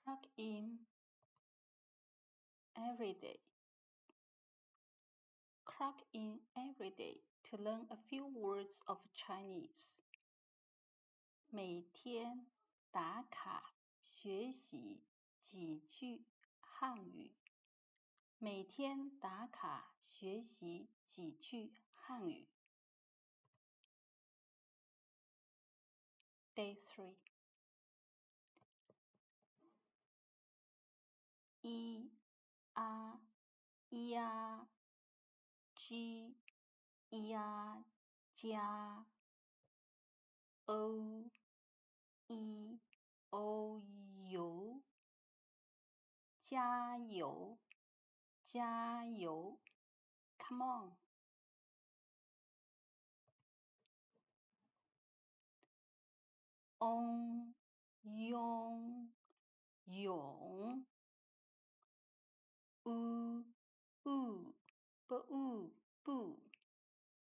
Plug in every day. Clock in every day to learn a few words of Chinese. 每天打卡学习几句汉语。每天打卡学习几句汉语。Day 3. 一啊一呀，G 一呀加，O 一 O 油，加油加油 ，Come on。嗡拥泳呜呜不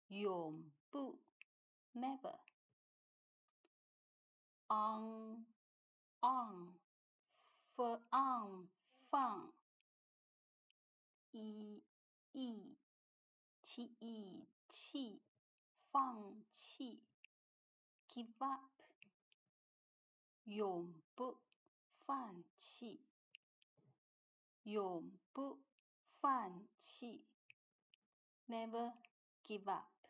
永不 never on放一意气放弃 give up 永不放弃永不放弃 never give up